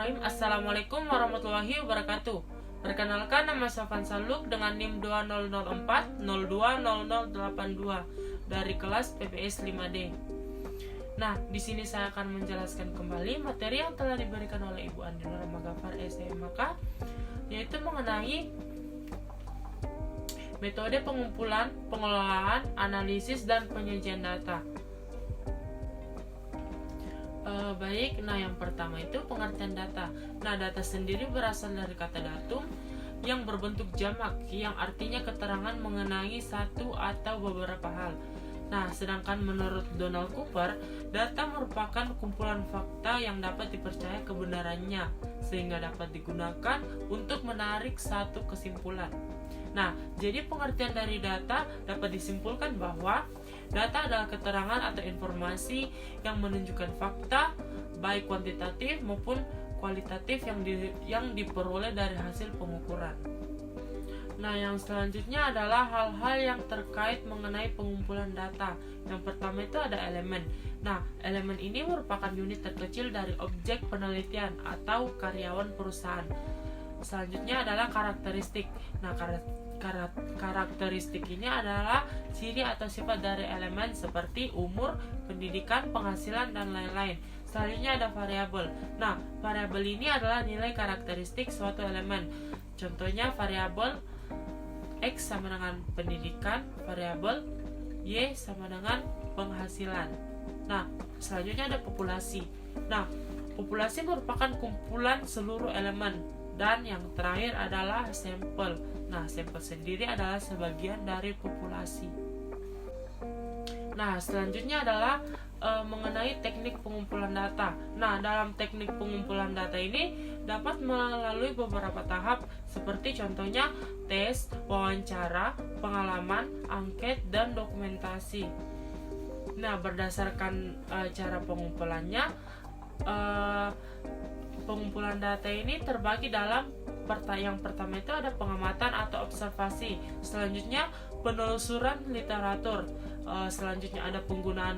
Bismillahirrahmanirrahim. Assalamualaikum warahmatullahi wabarakatuh. Perkenalkan, nama saya Fansa Luke dengan NIM 2004020082 dari kelas PPS 5D. Nah, di sini saya akan menjelaskan kembali materi yang telah diberikan oleh Ibu Andi Nur Magafar SMK, yaitu mengenai metode pengumpulan, pengelolaan, analisis, dan penyajian data. Baik, yang pertama itu pengertian data. Data sendiri berasal dari kata datum yang berbentuk jamak, yang artinya keterangan mengenai satu atau beberapa hal. Sedangkan menurut Donald Cooper, data merupakan kumpulan fakta yang dapat dipercaya kebenarannya, sehingga dapat digunakan untuk menarik satu kesimpulan. Jadi pengertian dari data dapat disimpulkan bahwa data adalah keterangan atau informasi yang menunjukkan fakta, baik kuantitatif maupun kualitatif yang diperoleh dari hasil pengukuran. Yang selanjutnya adalah hal-hal yang terkait mengenai pengumpulan data. Yang pertama itu ada elemen. Elemen ini merupakan unit terkecil dari objek penelitian atau karyawan perusahaan. Selanjutnya adalah karakteristik. Karakteristik ini adalah ciri atau sifat dari elemen seperti umur, pendidikan, penghasilan, dan lain-lain. Selanjutnya ada variabel. Variabel ini adalah nilai karakteristik suatu elemen. Contohnya variabel X sama dengan pendidikan, variabel Y sama dengan penghasilan. Selanjutnya ada populasi. Populasi merupakan kumpulan seluruh elemen. Dan yang terakhir adalah sampel. Sampel sendiri adalah sebagian dari populasi. Selanjutnya adalah mengenai teknik pengumpulan data. Dalam teknik pengumpulan data ini dapat melalui beberapa tahap, seperti contohnya tes, wawancara, pengalaman, angket, dan dokumentasi. Berdasarkan cara pengumpulannya, pengumpulan data ini terbagi dalam yang pertama itu ada pengamatan atau observasi, selanjutnya penelusuran literatur, selanjutnya ada penggunaan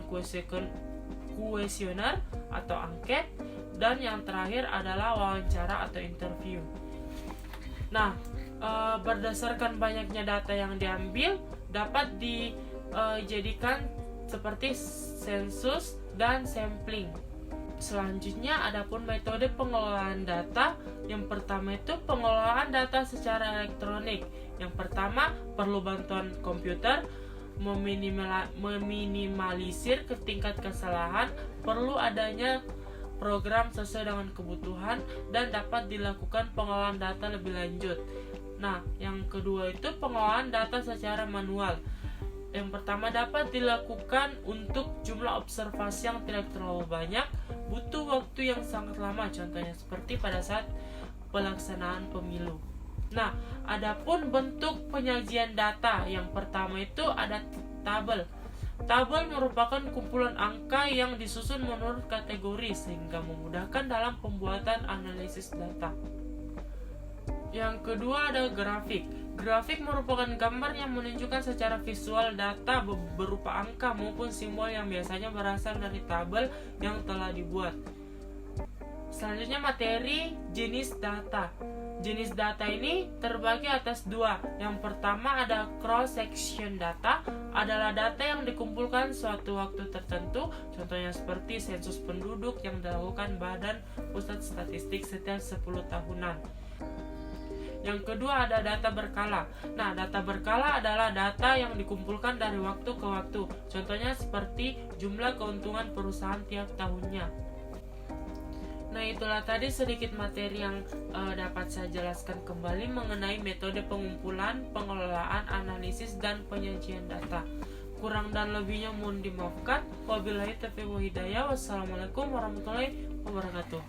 kuesioner atau angket, dan yang terakhir adalah wawancara atau interview. Berdasarkan banyaknya data yang diambil dapat dijadikan seperti sensus dan sampling. Selanjutnya adapun metode pengelolaan data. Yang pertama itu pengelolaan data secara elektronik. Yang pertama perlu bantuan komputer, meminimalisir tingkat kesalahan, perlu adanya program sesuai dengan kebutuhan, dan dapat dilakukan pengelolaan data lebih lanjut. Yang kedua itu pengelolaan data secara manual. Yang pertama dapat dilakukan untuk jumlah observasi yang tidak terlalu banyak, butuh waktu yang sangat lama, contohnya seperti pada saat pelaksanaan pemilu. Adapun bentuk penyajian data, yang pertama itu ada tabel. Tabel merupakan kumpulan angka yang disusun menurut kategori sehingga memudahkan dalam pembuatan analisis data. Yang kedua ada grafik. Grafik merupakan gambar yang menunjukkan secara visual data berupa angka maupun simbol yang biasanya berasal dari tabel yang telah dibuat. Selanjutnya materi jenis data. Jenis data ini terbagi atas dua. Yang pertama ada cross section data, adalah data yang dikumpulkan suatu waktu tertentu, contohnya seperti sensus penduduk yang dilakukan Badan Pusat Statistik setiap 10 tahunan. Yang kedua ada data berkala. Data berkala adalah data yang dikumpulkan dari waktu ke waktu, contohnya seperti jumlah keuntungan perusahaan tiap tahunnya. Itulah tadi sedikit materi yang dapat saya jelaskan kembali mengenai metode pengumpulan, pengelolaan, analisis, dan penyajian data. Kurang dan lebihnya mohon dimaafkan. Wabillahi taufiq wal hidayah. Wassalamualaikum warahmatullahi wabarakatuh.